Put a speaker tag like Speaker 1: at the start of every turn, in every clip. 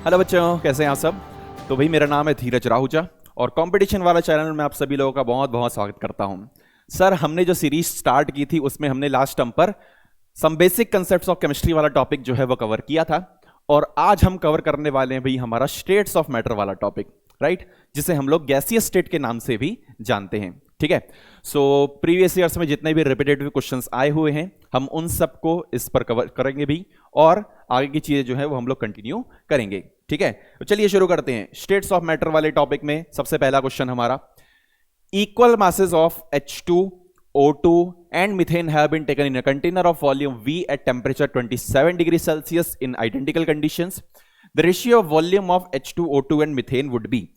Speaker 1: Hello बच्चों, कैसे हैं आप सब। तो भाई मेरा नाम है धीरज राहुजा और कंपटीशन वाला चैनल में आप सभी लोगों का बहुत बहुत स्वागत करता हूं। सर, हमने जो सीरीज स्टार्ट की थी उसमें हमने लास्ट टर्म पर some basic concepts of chemistry वाला टॉपिक जो है वो कवर किया था और आज हम कवर करने वाले हैं भाई हमारा स्टेट्स ऑफ मैटर वाला टॉपिक, राइट, जिसे हम लोग गैसियस स्टेट के नाम से भी जानते हैं। ठीक है, सो प्रीवियस ईयर्स में जितने भी रिपीटेटिव क्वेश्चंस आए हुए हैं हम उन सबको इस पर कवर करेंगे भी और आगे की चीजें जो है वो हम लोग कंटिन्यू करेंगे। ठीक है, तो चलिए शुरू करते हैं। स्टेट्स ऑफ मैटर वाले टॉपिक में सबसे पहला क्वेश्चन हमारा, equal masses of H2, O2 and methane have been taken in a container of volume V at temperature 27 degrees Celsius in identical conditions. The ratio of volume of H2, O2 and methane would be।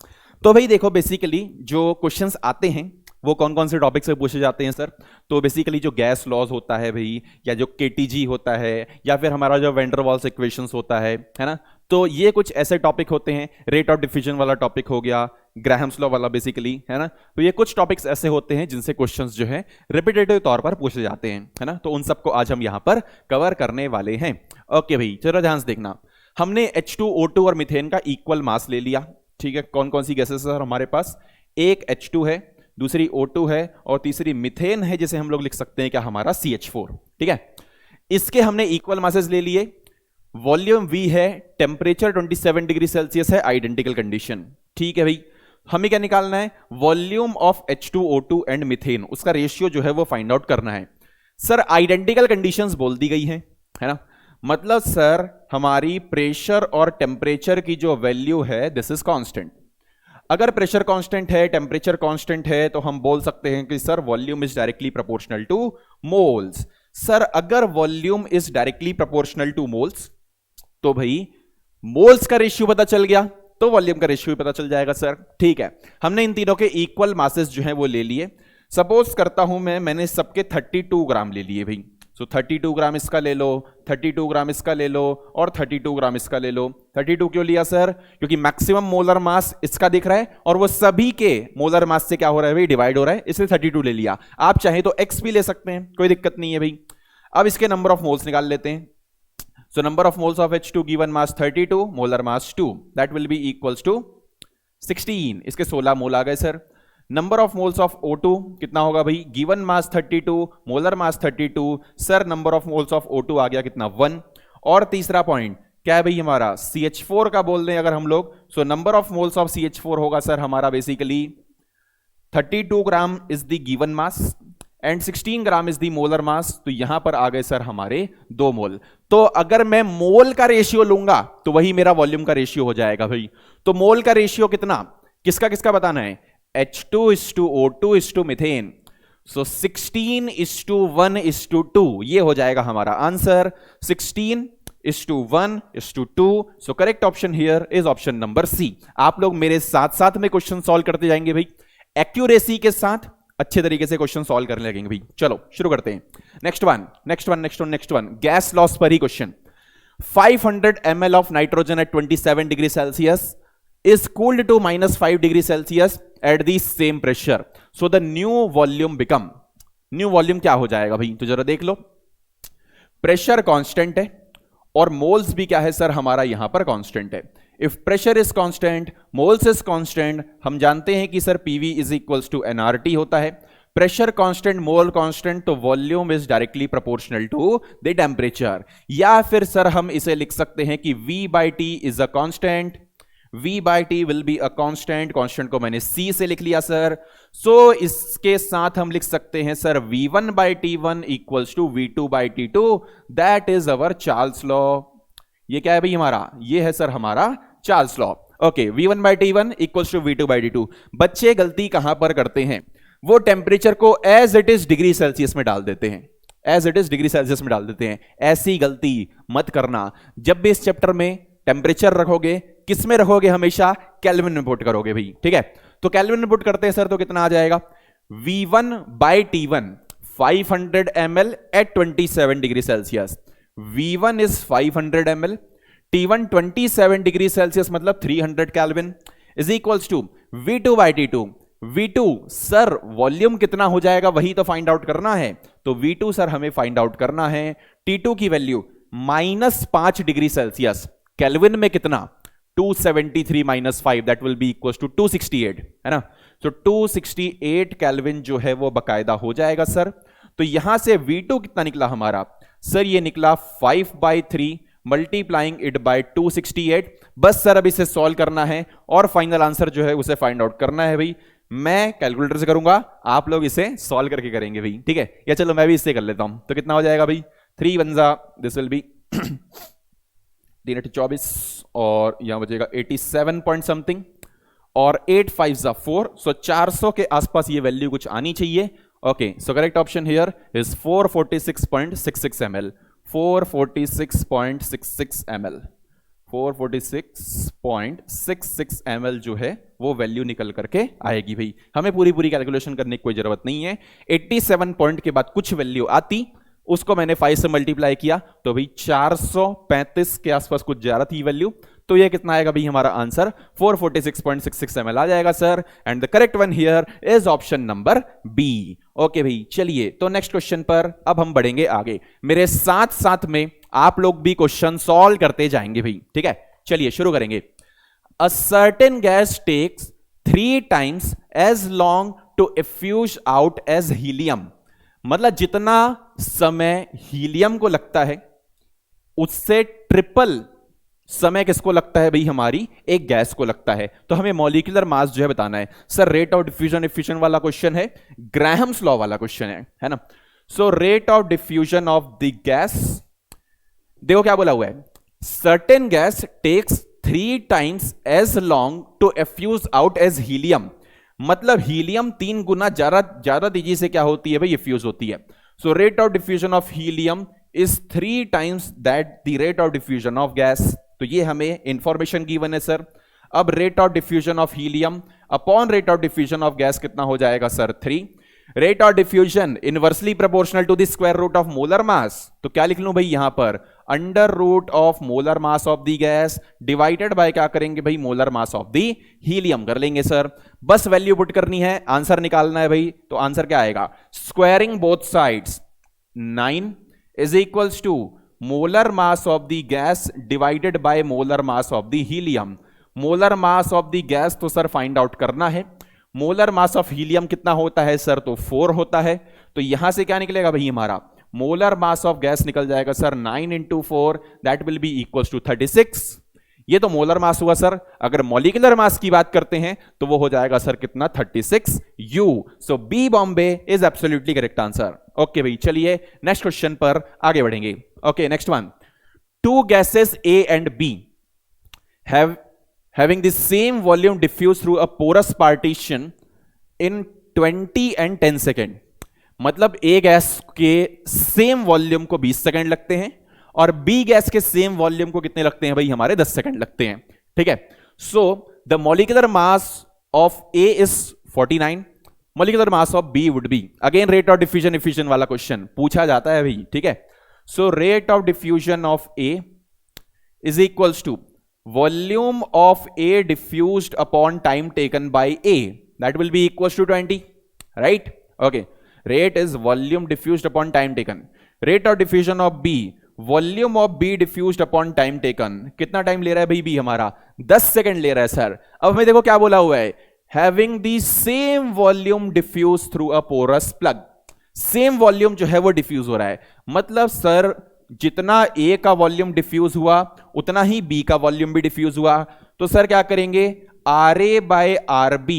Speaker 1: तो भाई देखो, basically जो questions आते हैं वो कौन कौन से टॉपिक से पूछे जाते हैं सर। तो बेसिकली जो गैस लॉज होता है भाई, या जो केटीजी होता है, या फिर हमारा जो वेंडर वाल्स इक्वेशंस होता है ना, तो ये कुछ ऐसे टॉपिक होते हैं। रेट ऑफ डिफ्यूजन वाला टॉपिक हो गया, ग्राहम्स लॉ वाला बेसिकली, है ना। तो ये कुछ टॉपिक्स ऐसे होते हैं जिनसे क्वेश्चंस जो है रिपीटेटिव तौर पर पूछे जाते हैं, है ना। तो उन सबको आज हम यहां पर कवर करने वाले हैं। ओके भाई, चलो ध्यान से देखना। हमने H2, O2 और मीथेन का इक्वल मास ले लिया। ठीक है, कौन कौन सी गैसेस है हमारे पास, एक H2 है, दूसरी O2 है और तीसरी मीथेन है, जिसे हम लोग लिख सकते हैं क्या, हमारा CH4। ठीक है, इसके हमने इक्वल मासेस ले लिए। वॉल्यूम V है, टेम्परेचर 27 डिग्री सेल्सियस है, आइडेंटिकल कंडीशन। ठीक है भाई, हमें क्या निकालना है, volume of H2O2 and methane, उसका रेशियो जो है वो फाइंड आउट करना है। सर आइडेंटिकल कंडीशंस बोल दी गई है ना। मतलब सर हमारी प्रेशर और टेम्परेचर की जो वैल्यू है दिस इज कांस्टेंट। अगर प्रेशर कांस्टेंट है, टेम्परेचर कांस्टेंट है, तो हम बोल सकते हैं कि sir volume is directly proportional to moles. Sir अगर volume is directly proportional to moles तो भाई मोल्स का रेशियो पता चल गया तो वॉल्यूम का रेशियो भी पता चल जाएगा सर। ठीक है, हमने इन तीनों के इक्वल मासेस जो है वो ले लिए। सपोज करता हूं मैंने सबके 32 ग्राम ले लिए भाई। सो 32 ग्राम इसका ले लो, 32 ग्राम इसका ले लो और 32 ग्राम इसका ले लो। 32 क्यों लिया सर, क्योंकि मैक्सिमम मोलर मास इसका दिख रहा है और वो सभी के मोलर मास से क्या हो रहा है भाई, डिवाइड हो रहा है, इसलिए 32 ले लिया। आप चाहे तो x भी ले सकते हैं, कोई दिक्कत नहीं है भाई। अब इसके नंबर ऑफ मोल्स निकाल लेते हैं। So number of moles of H2 given mass 32, molar mass 2, that will be equals to 16। इसके 16 मोल आ गए sir. Number of moles of O2 कितना होगा भाई, given mass 32, molar mass 32, sir number of moles of O2 आ गया कितना, 1। और तीसरा point क्या है भाई हमारा, CH4 का बोल दें अगर हम लोग, so number of moles of CH4 होगा सर हमारा basically 32 gram is the given mass and 16 gram is the molar mass. तो यहां पर आ गए सर हमारे 2 मोल। तो अगर मैं मोल का रेशियो लूंगा तो वही मेरा वॉल्यूम का रेशियो हो जाएगा भाई। तो मोल का रेशियो कितना, किसका किसका बताना है, H2:O2:2 मीथेन। सो 16:1:2 ये हो जाएगा हमारा answer, 16:1:2। So correct option here is option number C. आप लोग मेरे साथ साथ में क्वेश्चन सॉल्व करते जाएंगे भाई, एक्यूरेसी के साथ अच्छे तरीके से क्वेश्चन सॉल्व करने लगेंगे भाई। चलो शुरू करते हैं। नेक्स्ट वन गैस लॉस पर ही question. 500 ml of nitrogen at 27 degree Celsius is cooled to -5 degree Celsius at the same pressure. So the new volume become, new volume क्या हो जाएगा भाई, तो जरा देख लो। प्रेशर कांस्टेंट है और मोल्स भी क्या है सर हमारा यहां पर कांस्टेंट है। If pressure is constant, moles is constant, हम जानते हैं कि sir PV is equals to NRT होता है। प्रेशर कांस्टेंट, मोल कांस्टेंट, तो volume is directly proportional to the temperature. या फिर सर हम इसे लिख सकते हैं कि V/T is a constant, V/T will be a constant. Constant को मैंने C से लिख लिया सर। सो इसके साथ हम लिख सकते हैं sir V1/T1 equals to V2/T2, that is our Charles law. ये क्या है भाई हमारा, ये है सर हमारा Charles law. Okay, V1/T1 equals to V2/T2। बच्चे गलती कहां पर करते हैं, वो टेम्परेचर को as it is degree Celsius में डाल देते हैं, as it is degree Celsius में डाल देते हैं। ऐसी गलती मत करना। जब भी इस चैप्टर में टेम्परेचर रखोगे, किस में रखोगे, हमेशा केल्विन में पुट करोगे भाई। ठीक है, तो केल्विन में पुट करते हैं सर तो कितना आ जाएगा, V1/T1 500 ml at 27 degree Celsius. V1 is 500 ml, T1 27 degree Celsius मतलब 300 Kelvin is equals to V2/T2। V2 sir volume कितना हो जाएगा वही तो फाइंड आउट करना है, तो V2 सर हमें फाइंड आउट करना है। T2 की वैल्यू -5 डिग्री सेल्सियस, केल्विन में कितना 273 minus 5 that will be equal to 268, है ना। तो 268 केल्विन जो है वो बकायदा हो जाएगा सर। तो यहां से V2 कितना निकला हमारा सर, ये निकला 5/3 मल्टीप्लाइंग इट बाय 268। बस सर अब इसे सॉल्व करना है और फाइनल आंसर जो है उसे फाइंड आउट करना है भाई। मैं कैलकुलेटर से करूंगा, आप लोग इसे सॉल्व करके करेंगे भाई, ठीक है। या चलो मैं भी इससे कर लेता हूं। तो कितना हो जाएगा भाई, 3 1 जा दिस विल बी 3 8 24 और यहां बचेगा 87 पॉइंट समथिंग और 8 5 जा 4, सो 400 के आसपास ये वैल्यू कुछ आनी चाहिए। Okay, so correct option here is 446.66 ml, 446.66 ml, 446.66 ml जो है वो वैल्यू निकल करके आएगी भाई। हमें पूरी कैलकुलेशन करने की कोई जरूरत नहीं है। 87 पॉइंट के बाद कुछ वैल्यू आती, उसको मैंने 5 से मल्टीप्लाई किया तो भाई 435 के आसपास कुछ ज्यादा थी वैल्यू। तो ये कितना आएगा भाई हमारा आंसर 446.66 ml आ जाएगा sir. And the correct one here is option number B. Okay भाई, चलिए तो नेक्स्ट क्वेश्चन पर अब हम बढ़ेंगे आगे। मेरे साथ साथ में आप लोग भी क्वेश्चन सॉल्व करते जाएंगे भाई, ठीक है। चलिए शुरू करेंगे। A certain gas takes 3 times as long to effuse out as helium, मतलब जितना समय हीलियम को लगता है उससे ट्रिपल समय किसको लगता है भाई, हमारी एक गैस को लगता है। तो हमें मॉलिक्यूलर मास जो है बताना है sir. Rate of diffusion efficient वाला क्वेश्चन है, ग्राहम्स लॉ वाला क्वेश्चन है ना। So rate of diffusion of the gas, देखो क्या बोला हुआ है, certain gas takes 3 times as long to effuse out as helium, मतलब हीलियम 3 गुना ज्यादा तेजी से क्या होती है भाई, इफ्यूज होती है। So rate of diffusion of helium is 3 times that the rate of diffusion of gas. तो ये हमें इंफॉर्मेशन गिवन है सर। अब rate of diffusion of helium upon rate of diffusion of gas कितना हो जाएगा sir, 3। Rate of diffusion inversely proportional to the square root of molar mass, तो क्या लिख लूं भाई यहां पर, under root of molar mass of the gas divided by क्या करेंगे भाई, molar mass of the helium कर लेंगे सर। बस वैल्यू पुट करनी है, आंसर निकालना है भाई। तो आंसर क्या आएगा, squaring both sides 9 is equals to molar mass of the gas divided by molar mass of the helium. Molar mass of the gas तो सर फाइंड आउट करना है, मोलर मास ऑफ हीलियम कितना होता है sir, तो 4 होता है। तो यहां से क्या निकलेगा भाई हमारा, मोलर मास ऑफ गैस निकल जाएगा sir 9 into 4 that will be equals to 36। ये तो मोलर मास हुआ सर। अगर मॉलिक्यूलर मास की बात करते हैं तो वो हो जाएगा सर कितना, 36 U। So B Bombay is absolutely correct answer. Okay भाई, चलिए नेक्स्ट क्वेश्चन पर आगे बढ़ेंगे। Okay, next one, 2 gases A and B having the same volume diffuse through a porous partition in 20 and 10 second, मतलब A गैस के same volume को 20 second लगते हैं और B गैस के सेम वॉल्यूम को कितने लगते हैं भाई, हमारे 10 सेकेंड लगते हैं, ठीक है। So the molecular mass of A is 49, molecular mass of B would be, again rate of diffusion efficient वाला क्वेश्चन पूछा जाता है भाई, ठीक है। So rate of diffusion of A is equals to volume of A diffused upon time taken by A, that will be equals to 20, right? Okay, rate is volume diffused upon time taken. Rate of diffusion of B, volume of B diffused upon time taken, कितना time ले रहा है भाई B हमारा, 10 second ले रहा है sir. अब हमें देखो क्या बोला हुआ है, having the same volume diffused through a porous plug, same volume जो है वो डिफ्यूज हो रहा है, मतलब सर जितना A का वॉल्यूम डिफ्यूज हुआ उतना ही B का वॉल्यूम भी डिफ्यूज हुआ। तो सर क्या करेंगे, RA by RB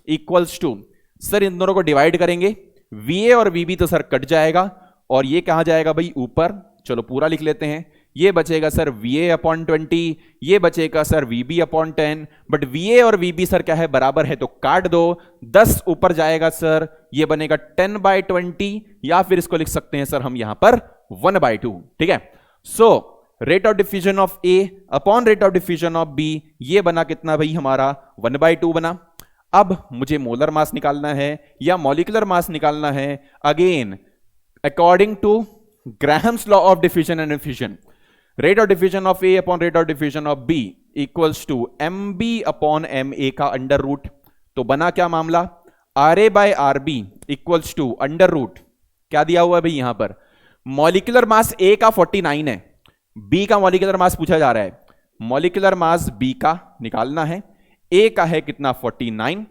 Speaker 1: equals to, sir इन दोनों को डिवाइड करेंगे, VA और VB तो सर कट जाएगा और ये कहां जाएगा भाई ऊपर। चलो पूरा लिख लेते हैं, ये बचेगा सर VA अपॉन 20, ये बचेगा sir VB upon 10, but VA और VB सर क्या है, बराबर है तो काट दो, 10 ऊपर जाएगा सर, ये बनेगा 10/20 या फिर इसको लिख सकते हैं सर हम यहां पर 1/2, ठीक है। So rate of diffusion of A upon rate of diffusion of B, ये बना कितना भाई हमारा 1/2 बना। अब मुझे मोलर मास निकालना है या मॉलिक्यूलर मास निकालना है, again according to Graham's law of diffusion and efficient, rate of diffusion of A upon rate of diffusion of B equals to MB upon MA का अंडर रूट। तो बना क्या मामला, RA by RB equals to under root, क्या दिया हुआ है भाई यहां पर, मॉलिक्यूलर मास A का 49 है, B का मॉलिक्यूलर मास पूछा जा रहा है, मॉलिक्यूलर मास बी का निकालना है, ए का है कितना 49,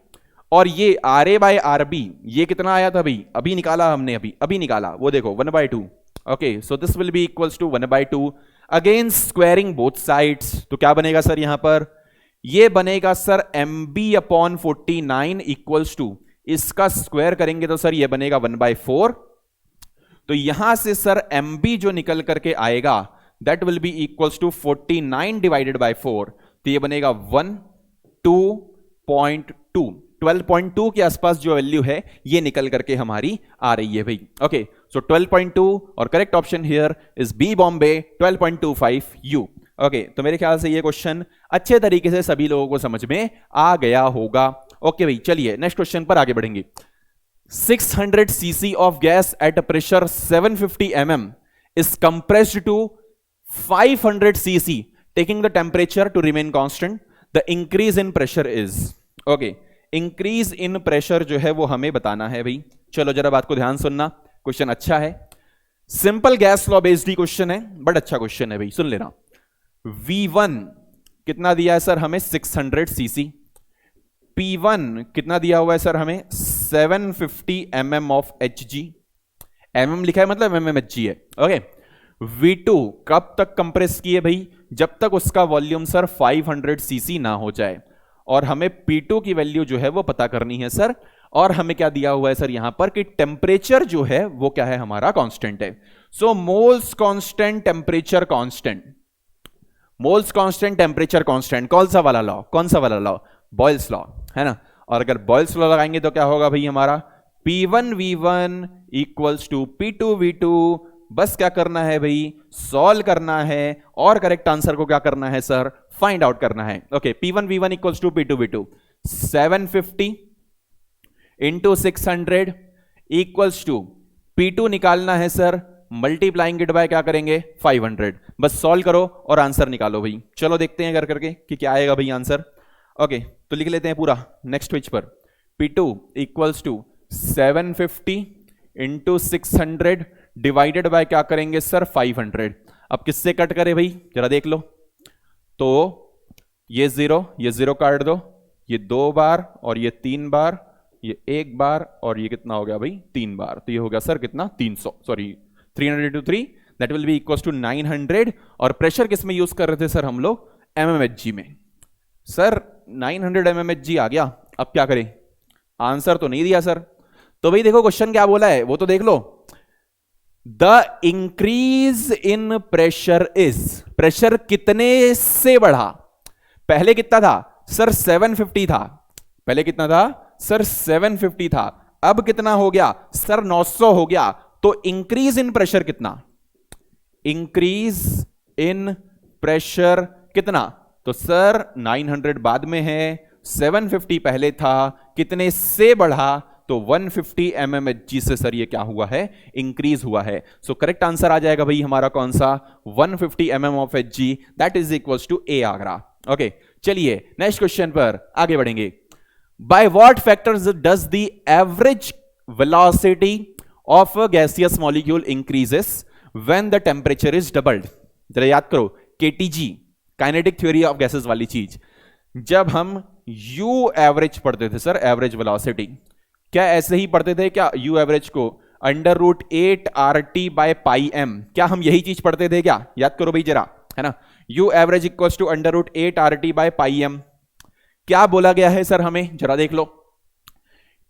Speaker 1: और ये R A by R B ये कितना आया था भाई, अभी निकाला हमने, अभी निकाला, वो देखो 1/2। Okay, so this will be equals to 1/2। Again squaring both sides, तो क्या बनेगा सर यहां पर, ये बनेगा सर mb/49 इक्वल्स टू, इसका स्क्वायर करेंगे तो सर ये बनेगा 1/4। तो यहां से सर mb जो निकल करके आएगा that will be equals to 49 divided by 4, तो ये बनेगा 12.2। 12.2 के आसपास जो वैल्यू है ये निकल करके हमारी आ रही है भाई। ओके, सो 12.2 और correct option here is B Bombay 12.25 U। Okay, तो मेरे ख्याल से ये क्वेश्चन अच्छे तरीके से सभी लोगों को समझ में आ गया होगा। ओके भाई, चलिए नेक्स्ट क्वेश्चन पर आगे बढ़ेंगे। 600 cc of gas at a pressure 750 mm is compressed to 500 cc, taking the temperature to remain constant. The increase in pressure is, okay, increase in pressure जो है वो हमें बताना है भाई। चलो जरा बात को ध्यान सुनना, क्वेश्चन अच्छा है, सिंपल गैस लॉ बेस्ड ही क्वेश्चन है, बट अच्छा क्वेश्चन है भाई, सुन लेना। V1 कितना दिया है सर हमें 600 cc, P1 कितना दिया हुआ है सर हमें 750 mm ऑफ Hg, mm लिखा है मतलब mmHg है। ओके, V2 कब तक कंप्रेस किए भाई, जब तक उसका वॉल्यूम सर 500 cc ना हो जाए, और हमें P2 की वैल्यू जो है वो पता करनी है सर, और हमें क्या दिया हुआ है सर यहां पर कि टेम्परेचर जो है वो क्या है हमारा कांस्टेंट है। So moles constant, temperature constant, moles constant, temperature constant, कौन सा वाला लॉ, कौन सा वाला लॉ, बॉयल्स लॉ है ना। और अगर बॉयल्स लॉ लगाएंगे तो क्या होगा भाई हमारा P1 V1 equals to P2 V2। बस क्या करना है भाई, सॉल्व करना है, और करेक्ट आंसर को क्या करना है सर, फाइंड आउट करना है। Okay, P1 V1 equals to P2 V2, 750 into 600 equals to P2 निकालना है सर, मल्टीप्लाइंग इट बाय क्या करेंगे 500। बस सॉल्व करो और आंसर निकालो भाई। चलो देखते हैं कर करके कि क्या आएगा भाई आंसर। ओके, तो लिख लेते हैं पूरा नेक्स्ट पेज पर, P2 equals to 750 into 600 divided by क्या करेंगे सर 500। अब किससे कट करे भाई जरा देख लो, तो ये जीरो काट दो, ये 2 बार और ये 3 बार, ये 1 बार और ये कितना हो गया भाई 3 बार, तो ये हो गया सर कितना 300, sorry 300 into 3 that will be equals to 900। और प्रेशर किस में यूज कर रहे थे सर हम लोग, mmHg में। सर 900 mmHg आ गया, अब क्या करें, आंसर तो नहीं दिया सर। तो भाई देखो क्वेश्चन क्या बोला है वो तो देख लो, the increase in pressure is, pressure कितने से बढ़ा, पहले कितना था सर 750 था, पहले कितना था सर 750 था, अब कितना हो गया सर 900 हो गया। तो इंक्रीज इन प्रेशर कितना, इंक्रीज इन प्रेशर कितना, तो सर 900 बाद में है, 750 पहले था, कितने से बढ़ा, तो 150 mmHg से सर ये क्या हुआ है, इंक्रीज हुआ है। सो करेक्ट आंसर आ जाएगा भाई हमारा कौन सा 150 mm of Hg, that is equals to A Agra. Okay, चलिए नेक्स्ट क्वेश्चन पर आगे बढ़ेंगे। By what factors does the average velocity of a gaseous molecule increases when the temperature is doubled. जरा याद करो KTG, kinetic theory of gases वाली चीज, जब हम U एवरेज पढ़ते थे सर, एवरेज वेलोसिटी, क्या ऐसे ही पढ़ते थे क्या U एवरेज को √8 RT बाय पाई m, क्या हम यही चीज पढ़ते थे क्या, याद करो भाई जरा, है ना। U average equals to √8 RT by pi m, क्या बोला गया है सर हमें जरा देख लो,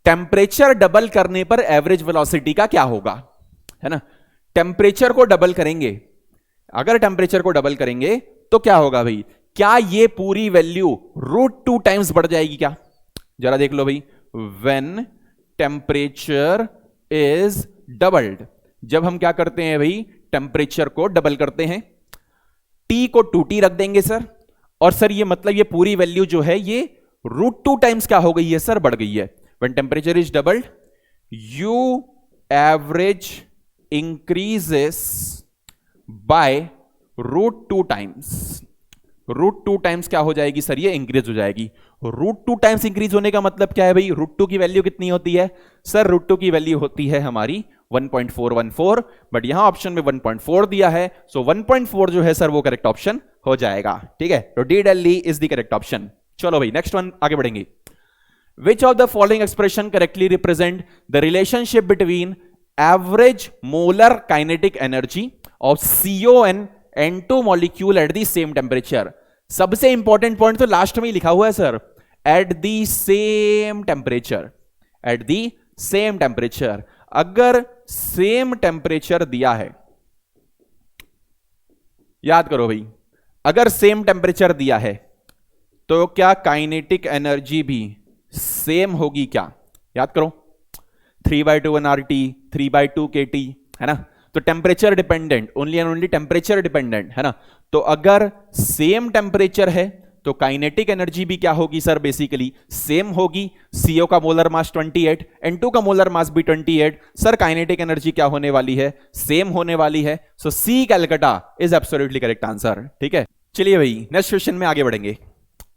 Speaker 1: टेम्परेचर डबल करने पर एवरेज वेलोसिटी का क्या होगा, है ना। टेम्परेचर को डबल करेंगे, अगर टेम्परेचर को डबल करेंगे तो क्या होगा भाई, क्या ये पूरी वैल्यू √2 टाइम्स बढ़ जाएगी क्या, जरा देख लो भाई, व्हेन टेम्परेचर इज डबल्ड, जब हम क्या करते हैं भाई टेम्परेचर को डबल करते हैं, T को 2T रख देंगे सर, और सर ये मतलब ये पूरी वैल्यू जो है ये √2 टाइम्स क्या हो गई है सर, बढ़ गई है। When temperature is doubled U average increases by √2 times, √2 times क्या हो जाएगी सर, ये इंक्रीज हो जाएगी। √2 टाइम्स इंक्रीज होने का मतलब क्या है भाई, √2 की वैल्यू कितनी होती है सर, √2 की वैल्यू होती है हमारी 1.414, बट यहां ऑप्शन में 1.4 दिया है, सो 1.4 जो है सर वो करेक्ट ऑप्शन हो जाएगा। ठीक है, तो D Delhi is the correct option. चलो भाई नेक्स्ट वन आगे बढ़ेंगे। Which of the following expression correctly represent the relationship between average molar kinetic energy of CO and N2 molecule at the same temperature? सबसे इंपॉर्टेंट पॉइंट तो last में ही लिखा हुआ है sir, eight the same temperature, eight the same temperature. अगर same temperature दिया है, याद करो भाई, अगर सेम टेम्परेचर दिया है तो क्या काइनेटिक एनर्जी भी सेम होगी क्या? याद करो, 3/2 nRT, 3/2 kT, है ना, तो temperature dependent, only and only temperature dependent, है ना। तो अगर सेम टेम्परेचर है तो काइनेटिक एनर्जी भी क्या होगी सर? बेसिकली सेम होगी। CO का मोलर मास 28, N2 का मोलर मास भी 28, सर काइनेटिक एनर्जी क्या होने वाली है? सेम होने वाली है। So C Calcutta is absolutely correct answer. ठीक है, चलिए भाई नेक्स्ट क्वेश्चन में आगे बढ़ेंगे।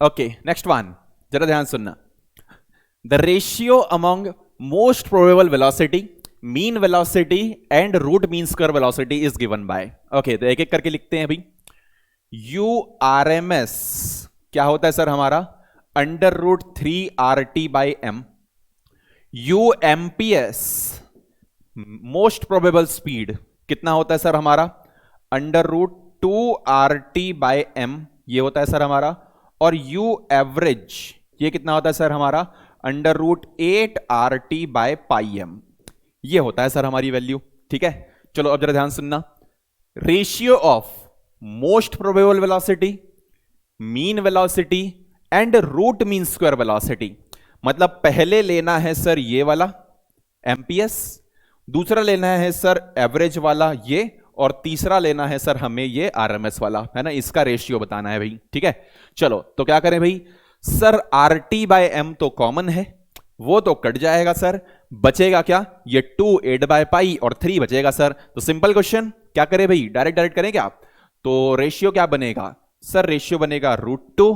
Speaker 1: ओके, नेक्स्ट वन जरा ध्यान सुनना। The ratio among most probable velocity, mean velocity and root mean square velocity is given by. Okay, तो एक एक करके लिखते हैं भाई। URMS क्या होता है सर हमारा? √3RT/m। UMPS most probable speed कितना होता है सर हमारा? √2RT/m ये होता है सर हमारा। और U एवरेज ये कितना होता है सर हमारा? √8RT/m ये होता है सर हमारी वैल्यू। ठीक है, चलो अब जरा ध्यान सुनना। Ratio of most probable velocity, mean velocity and root mean square velocity, मतलब पहले लेना है सर ये वाला एमपीएस, दूसरा लेना है सर एवरेज वाला ये, और तीसरा लेना है सर हमें ये आरएमएस वाला, है ना, इसका रेशियो बताना है भाई। ठीक है, चलो तो क्या करें भाई, सर RT/m तो कॉमन है, वो तो कट जाएगा सर, बचेगा क्या? ये 2 8/π और 3 बचेगा सर। तो सिंपल क्वेश्चन, क्या करें भाई, डायरेक्ट करें क्या? तो रेशियो क्या बनेगा सर? रेशियो बनेगा √2,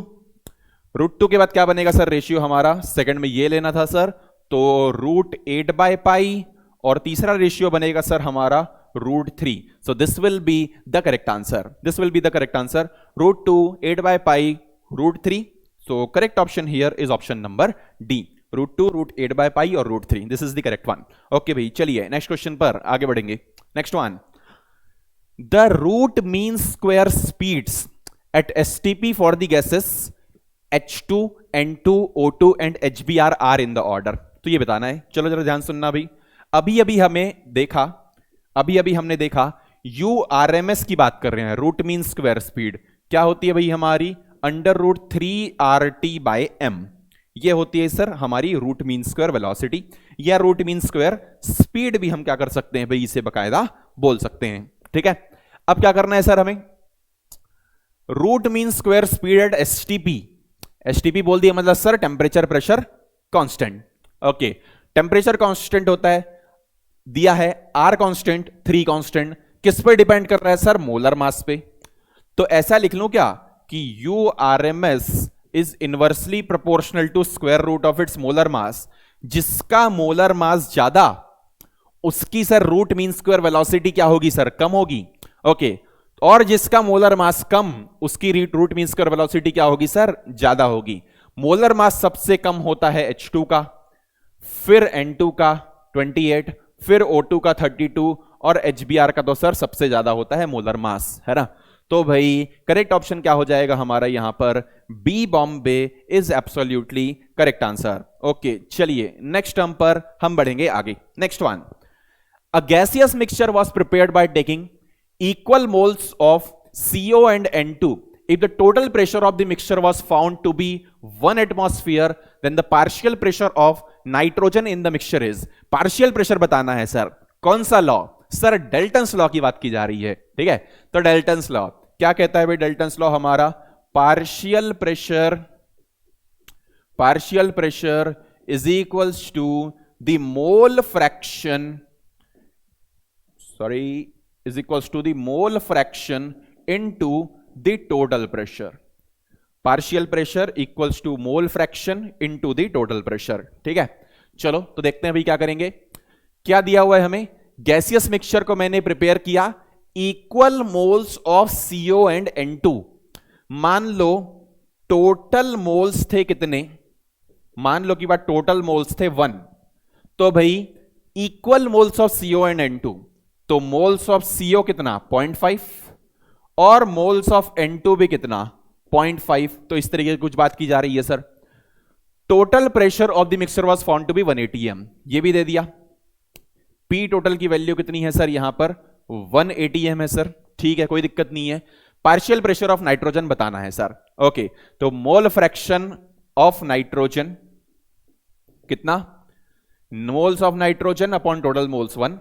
Speaker 1: √2 के बाद क्या बनेगा सर रेशियो हमारा? सेकंड में ये लेना था सर, तो √8/π, और तीसरा रेशियो बनेगा सर हमारा √3। सो this will be the correct answer, this will be the correct answer, √2, 8/π, √3। So correct option here is option number D, √2, √8/π और √3. This is the correct one. Okay भाई, चलिए नेक्स्ट क्वेश्चन पर आगे बढ़ेंगे। Next one, the root mean square speeds at STP for the gases H2, N2, O2 and HBr are in the order. तो ये बताना है। चलो जरा ध्यान सुनना भाई। अभी अभी हमने देखा URMS की बात कर रहे हैं, रूट मीन स्क्वायर स्पीड क्या होती है भाई हमारी? √3RT/m ये होती है सर हमारी रूट मीन स्क्वायर वेलोसिटी, या रूट मीन स्क्वायर स्पीड भी हम क्या कर सकते हैं भाई, इसे बकायदा बोल सकते हैं। ठीक है, अब क्या करना है सर हमें? Root mean square speed at STP बोल दिया, मतलब sir temperature pressure constant. Okay, temperature constant होता है, दिया है R कांस्टेंट, 3 कांस्टेंट, किस पे डिपेंड कर रहा है सर? मोलर मास पे। तो ऐसा लिख लूं क्या कि URMS is inversely proportional to square root of its molar mass, जिसका मोलर मास ज्यादा उसकी sir root mean square velocity क्या होगी सर? कम होगी। ओके, और जिसका मोलर मास कम उसकी रूट मीन स्क्वायर वेलोसिटी क्या होगी सर? ज्यादा होगी। मोलर मास सबसे कम होता है H2 का, फिर N2 का 28, फिर O2 का 32 और HBr का तो सर सबसे ज्यादा होता है मोलर मास, है ना। तो भाई करेक्ट ऑप्शन क्या हो जाएगा हमारा यहां पर? B Bombay is absolutely correct answer. Okay, चलिए नेक्स्ट टर्म पर हम बढ़ेंगे आगे। Next one, a gaseous mixture was prepared by taking equal moles of CO and N2. If the total pressure of the mixture was found to be 1 atmosphere, then the partial pressure of nitrogen in the mixture is. Partial pressure बताना है sir, कौन सा law? Sir Dalton's law की बात की जा रही है। ठीक है, तो डेल्टन्स लॉ क्या कहता है भाई? डेल्टन्स लॉ हमारा partial pressure is equals to the mole fraction into the total pressure. Partial pressure equals to mole fraction into the total pressure. ठीक है, चलो तो देखते हैं भाई क्या करेंगे। क्या दिया हुआ है हमें गैसियस मिक्सचर को मैंने प्रिपेयर किया, equal moles of CO and N2। मान लो टोटल मोल्स थे कितने, मान लो कि बात टोटल मोल्स थे 1, तो भाई equal moles of CO and N2, तो मोल्स ऑफ CO कितना 0.5 और मोल्स ऑफ N2 भी कितना 0.5। तो इस तरीके की कुछ बात की जा रही है sir. Total pressure of the mixture was found to be 180 m, ये भी दे दिया। पी टोटल की वैल्यू कितनी है सर, यहां पर 180 m है सर, ठीक है, कोई दिक्कत नहीं है। पार्शियल प्रेशर ऑफ नाइट्रोजन बताना है सर, ओके। तो मोल फ्रैक्शन ऑफ नाइट्रोजन कितना, moles of nitrogen upon total moles 1,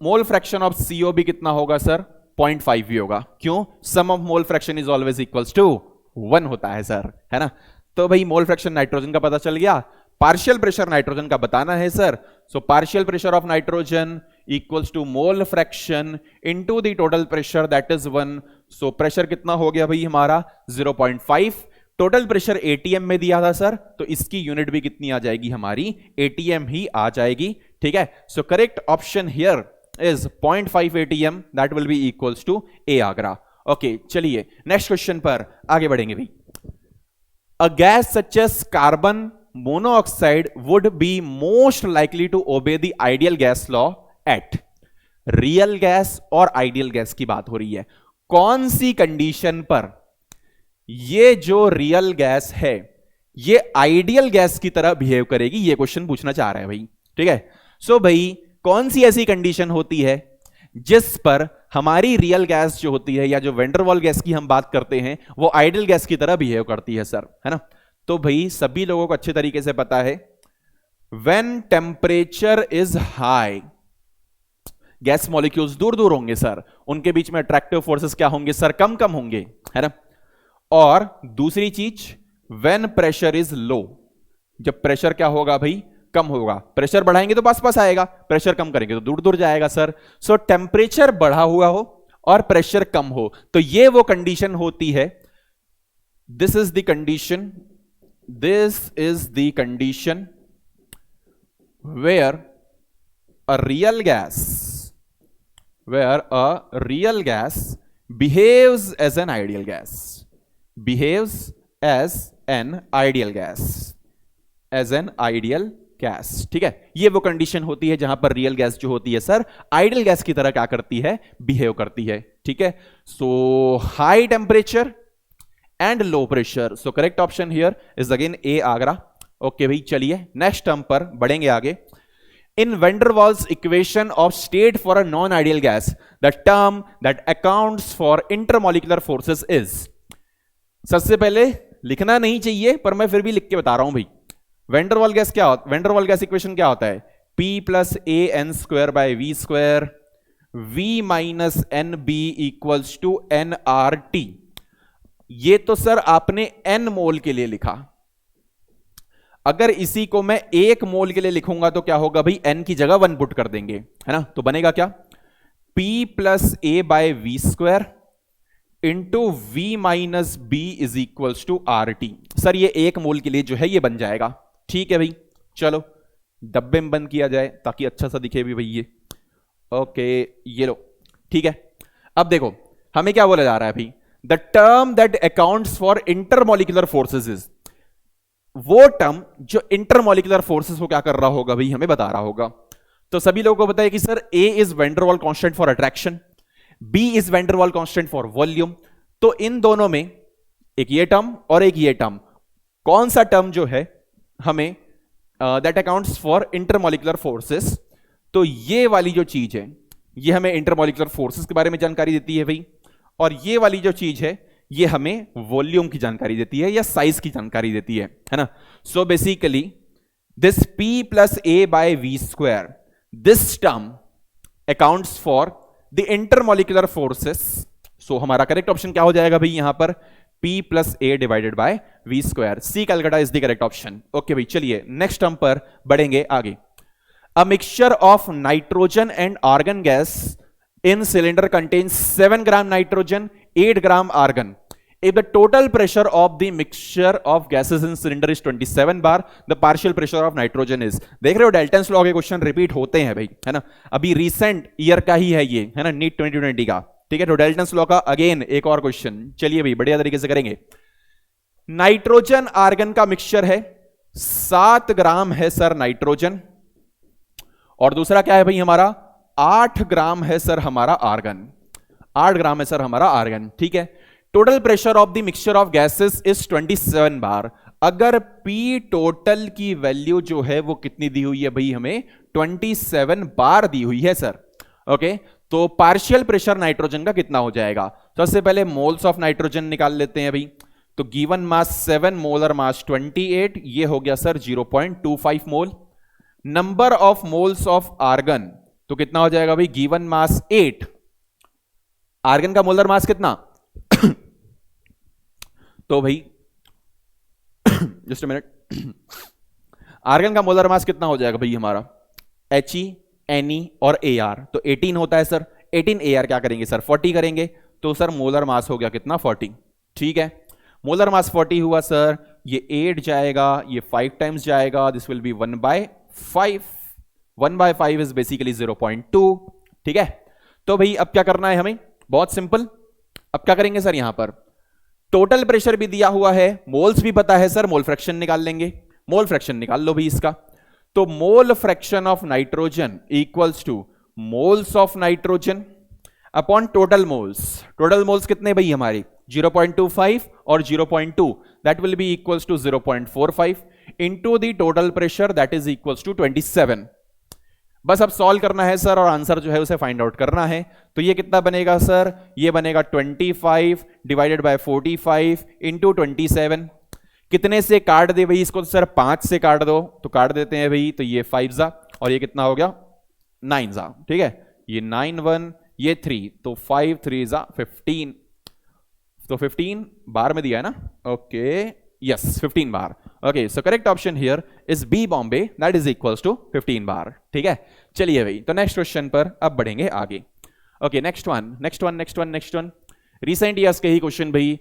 Speaker 1: mole fraction of CO भी कितना होगा सर 0.5 ही होगा, क्यों, sum of mole fraction is always equals to 1 होता है सर, है ना। तो भाई मोल फ्रैक्शन नाइट्रोजन का पता चल गया, पार्शियल प्रेशर नाइट्रोजन का बताना है sir. So partial pressure of nitrogen equals to mole fraction into the total pressure that is 1। So pressure कितना हो गया भाई हमारा 0.5। टोटल प्रेशर ATM में दिया था सर, तो इसकी यूनिट भी कितनी आ जाएगी हमारी ATM ही आ जाएगी, ठीक है। So correct option here is 0.5 ATM, that will be equals to A Agra. Okay, चलिए नेक्स्ट क्वेश्चन पर आगे बढ़ेंगे भाई। A gas such as carbon monoxide would be most likely to obey the ideal gas law at, real gas और ideal gas की बात हो रही है, कौन सी कंडीशन पर ये जो रियल गैस है ये आइडियल गैस की तरह बिहेव करेगी, ये क्वेश्चन पूछना चाह रहा है भाई, ठीक है। सो भाई कौन सी ऐसी कंडीशन होती है जिस पर हमारी रियल गैस जो होती है या जो वेंडरवॉल गैस की हम बात करते हैं वो आइडियल गैस की तरह बिहेव करती है सर, है ना। तो भाई सभी लोगों को अच्छे तरीके से पता है, when temperature is high gas molecules दूर दूर होंगे सर, उनके बीच में अट्रैक्टिव फोर्सेस क्या होंगे सर, कम कम होंगे, है ना। और दूसरी चीज, व्हेन प्रेशर इज लो, जब प्रेशर क्या होगा भाई कम होगा, प्रेशर बढ़ाएंगे तो पास पास आएगा, प्रेशर कम करेंगे तो दूर दूर जाएगा सर। सो टेम्परेचर बढ़ा हुआ हो और प्रेशर कम हो, तो ये वो कंडीशन होती है, this is the condition, this is the condition where a real gas behaves as an ideal gas, behaves as an ideal gas, ठीक है। ये वो कंडीशन होती है जहां पर रियल गैस जो होती है सर आइडियल गैस की तरह क्या करती है, बिहेव करती है, ठीक है। So high temperature and low pressure, so correct option here is again A Agra. Okay भाई, चलिए नेक्स्ट टर्म पर बढ़ेंगे आगे। In van der Waals equation of state for a non-ideal gas, the term that accounts for intermolecular forces is, सबसे पहले लिखना नहीं चाहिए पर मैं फिर भी लिख के बता रहा हूं भाई। वैन डर वाल गैस क्या होता है, वैन डर वाल गैस इक्वेशन क्या होता है, P plus AN square by V square, V minus NB equals to NRT। ये तो सर आपने N मोल के लिए लिखा, अगर इसी को मैं 1 मोल के लिए लिखूंगा तो क्या होगा भाई, N की जगह 1 पुट कर देंगे, है ना। तो बनेगा क्या, P plus A by V square into V minus B is equals to RT। Sir ये 1 मोल के लिए जो है ये बन जाएगा, ठीक है भाई। चलो डब्बे में बंद किया जाए ताकि अच्छा सा दिखे भी भाई ये, ओके ये लो, ठीक है। अब देखो हमें क्या बोला जा रहा है भाई, the term that accounts for intermolecular forces is, वो टर्म जो इंटरमॉलिक्यूलर फोर्सेस को क्या कर रहा होगा भाई, हमें बता रहा होगा। तो सभी लोगों को पता है कि sir A is van der Waal constant for attraction, B is van der Waal constant for volume. तो इन दोनों में एक ये टर्म और एक ये टर्म, कौन सा टर्म जो है हमें that accounts for intermolecular forces, तो ये वाली जो चीज है ये हमें इंटरमॉलिक्यूलर फोर्सेस के बारे में जानकारी देती है भाई, और ये वाली जो चीज है ये हमें वॉल्यूम की जानकारी देती है या साइज की जानकारी देती है ना। So basically this P plus A by V square, this term accounts for the intermolecular forces. So हमारा करेक्ट ऑप्शन क्या हो जाएगा भाई यहां पर, P plus A divided by V square. C Calcutta is the correct option. Okay भाई, चलिए next term पर बढ़ेंगे आगे। A mixture of nitrogen and argon gas in cylinder contains 7 gram nitrogen 8 gram argon. If the total pressure of the mixture of gases in cylinder is 27 bar, the partial pressure of nitrogen is। देख रहे हो Dalton's law के question repeat होते हैं भाई, है ना, अभी रिसेंट ईयर का ही है ये, है ना, नीट 2020 का, ठीक है। तो डाल्टन्स लॉ का अगेन एक और क्वेश्चन, चलिए भाई बढ़िया तरीके से करेंगे। नाइट्रोजन आर्गन का मिक्सचर है, 7 ग्राम है सर नाइट्रोजन, और दूसरा क्या है भाई हमारा, 8 ग्राम है सर हमारा आर्गन, 8 ग्राम है सर हमारा आर्गन, ठीक है। Total pressure of the mixture of gases is 27 बार। अगर पी टोटल की वैल्यू जो है वो कितनी दी हुई है भाई, हमें 27 बार दी हुई है सर, ओके। तो पार्शियल प्रेशर नाइट्रोजन का कितना हो जाएगा, सबसे पहले मोल्स ऑफ नाइट्रोजन निकाल लेते हैं भाई। तो गिवन मास 7, मोलर मास 28, ये हो गया sir 0.25 mole. Number of moles of argon तो कितना हो जाएगा भाई, गिवन मास 8, आर्गन का मोलर मास कितना तो भाई जस्ट अ मिनट, आर्गन का मोलर मास कितना हो जाएगा भाई हमारा, He, Ne और Ar, तो 18 होता है सर। 18 Ar क्या करेंगे सर, 40 करेंगे, तो सर मोलर मास हो गया कितना, 40, ठीक है। मोलर मास 40 हुआ सर, ये 8 जाएगा, ये 5 टाइम्स जाएगा, this will B 1/5, 1/5 is basically 0.2, ठीक है। तो भाई अब क्या करना है हमें, बहुत सिंपल, अब क्या करेंगे सर, यहां पर टोटल प्रेशर भी दिया हुआ है, मोल्स भी पता है सर, मोल फ्रैक्शन निकाल लेंगे, मोल फ्रैक्शन निकाल लो भी इसका। तो mole fraction of nitrogen equals to moles of nitrogen upon total moles. Total moles कितने भाई हमारे, 0.25 और 0.2, that will be equals to 0.45 into the total pressure, that is equals to 27। बस अब सॉल्व करना है सर, और आंसर जो है उसे फाइंड आउट करना है। तो ये कितना बनेगा सर, ये बनेगा 25 डिवाइडेड बाय 45 इंटू 27। कितने से काट दे भाई इसको, तो सर 5 से काट दो, तो काट देते हैं भाई, तो ये 5 जा, और ये कितना हो गया 9 जा, ठीक है, ये 9 1, ये 3, तो 5 3 जा 15, तो 15 बार में दिया है ना, okay, yes 15 bar, okay. So correct option here is B Bombay, that is equals to 15 bar, ठीक है। चलिए भाई, तो नेक्स्ट क्वेश्चन पर अब बढ़ेंगे आगे, okay. Next one recent years के ही क्वेश्चन भाई।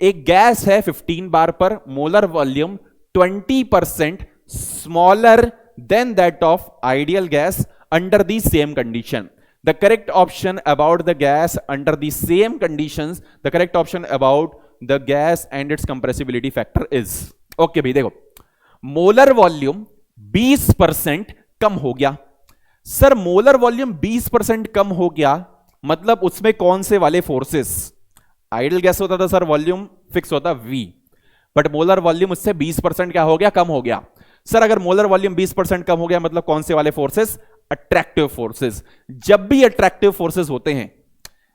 Speaker 1: एक गैस है 15 बार पर, molar volume 20% smaller than that of ideal gas under the same condition. The correct option about the gas under the same conditions, the correct option about the gas and its compressibility factor is, okay भाई देखो, molar volume 20% कम हो गया sir, molar volume 20% कम हो गया, मतलब उसमें कौन से वाले फोर्सेस, आइडियल गैस होता था सर वॉल्यूम फिक्स होता V, बट मोलर वॉल्यूम उससे 20% क्या हो गया, कम हो गया। सर अगर मोलर वॉल्यूम 20% कम हो गया, मतलब कौन से वाले फोर्सेस, अट्रैक्टिव फोर्सेस। जब भी अट्रैक्टिव फोर्सेस होते हैं,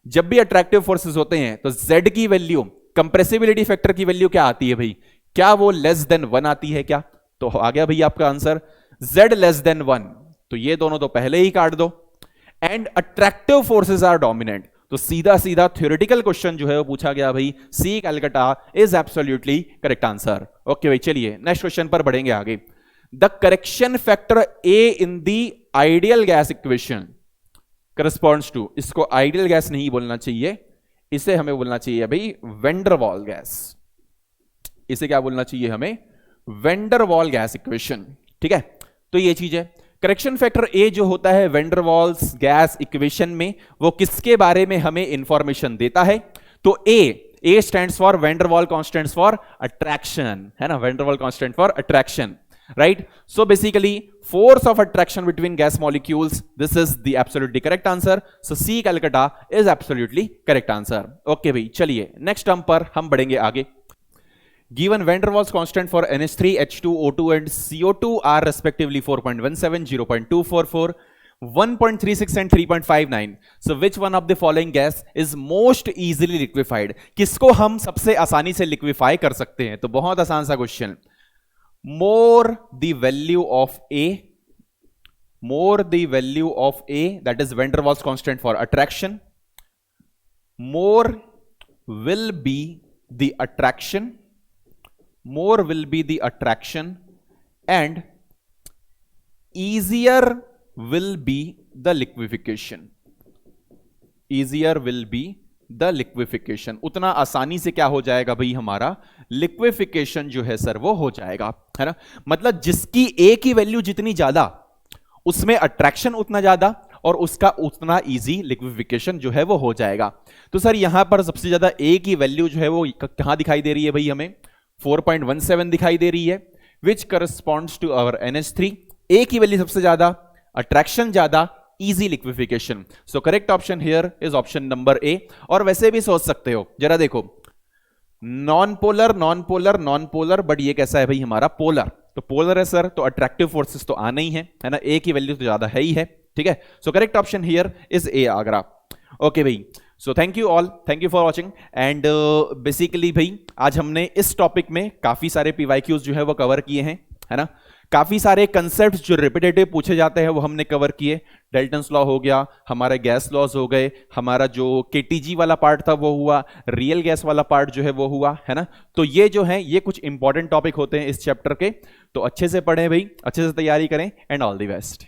Speaker 1: जब भी अट्रैक्टिव फोर्सेस होते हैं, तो Z की वैल्यू, कंप्रेसिबिलिटी फैक्टर की वैल्यू क्या आती है भाई, क्या वो लेस देन 1 आती है क्या, तो आ गया भाई आपका आंसर Z लेस देन 1, तो ये दोनों तो पहले ही काट दो। And attractive forces are dominant, तो सीधा सीधा थ्योरेटिकल क्वेश्चन जो है वो पूछा गया भाई, C Calcutta is absolutely correct answer, okay भाई। चलिए नेक्स्ट क्वेश्चन पर बढ़ेंगे आगे। The correction factor A in the ideal gas equation corresponds to, इसको आइडियल गैस नहीं बोलना चाहिए, इसे हमें बोलना चाहिए भाई वेंडरवॉल गैस, इसे क्या बोलना चाहिए हमें, वेंडरवॉल गैस इक्वेशन, ठीक है। तो ये चीज है, करेक्शन फैक्टर A जो होता है वेंडरवॉल्स गैस इक्वेशन में, वो किसके बारे में हमें इंफॉर्मेशन देता है, तो A stands for Van der Waals constant for attraction, है ना, Van der Waals constant for attraction, right? So basically force of attraction between gas molecules, this is the absolutely correct answer, so C Calcutta is absolutely correct answer, okay भाई। चलिए next term पर हम बढ़ेंगे आगे। Given van der Waals constant for NH3, H2, O2 and CO2 are respectively 4.17, 0.244, 1.36 and 3.59. So which one of the following gas is most easily liquefied? किसको हम सबसे आसानी से लिक्विफाई कर सकते हैं, तो बहुत आसान सा question. More the value of A, more the value of A, that is van der Waals constant for attraction, more will be the attraction, more will be the attraction, and easier will be the liquefaction, easier will be the liquefaction, उतना आसानी से क्या हो जाएगा भाई, हमारा liquefaction जो है सर वो हो जाएगा, है ना। मतलब जिसकी ए की वैल्यू जितनी ज्यादा उसमें अट्रैक्शन उतना ज्यादा और उसका उतना इजी लिक्विफिकेशन जो है वो हो जाएगा। तो सर यहां पर सबसे ज्यादा ए की वैल्यू जो है वो कहां दिखाई दे रही है भाई, हमें 4.17 दिखाई दे रही है, विच करस्पॉन्ड्स टू आवर NH3। ए की वैल्यू सबसे ज्यादा, अट्रैक्शन ज्यादा, easy liquefaction. So correct option here is option number A. और वैसे भी सोच सकते हो, जरा देखो, non polar non polar non polar, but ये कैसा है भाई हमारा पोलर, तो पोलर है सर, तो अट्रैक्टिव फोर्सेस तो आना ही है ना, ए की वैल्यू तो ज्यादा है ही है, ठीक है। So correct option here is A Agra. Okay भाई, so thank you all, thank you for watching. And basically भाई आज हमने इस टॉपिक में काफी सारे PYQs जो है वो कवर किए हैं, है ना। काफी सारे कंसेप्ट्स जो रिपीटेटिव पूछे जाते हैं वो हमने कवर किए। डेल्टन्स लॉ हो गया, हमारे गैस लॉज हो गए, हमारा जो KTG वाला पार्ट था वो हुआ, रियल गैस वाला पार्ट जो है वो हुआ, है ना। तो ये जो है ये कुछ इंपॉर्टेंट टॉपिक होते हैं इस चैप्टर के, तो अच्छे से पढ़ें भाई, अच्छे से तैयारी करें, एंड ऑल द बेस्ट।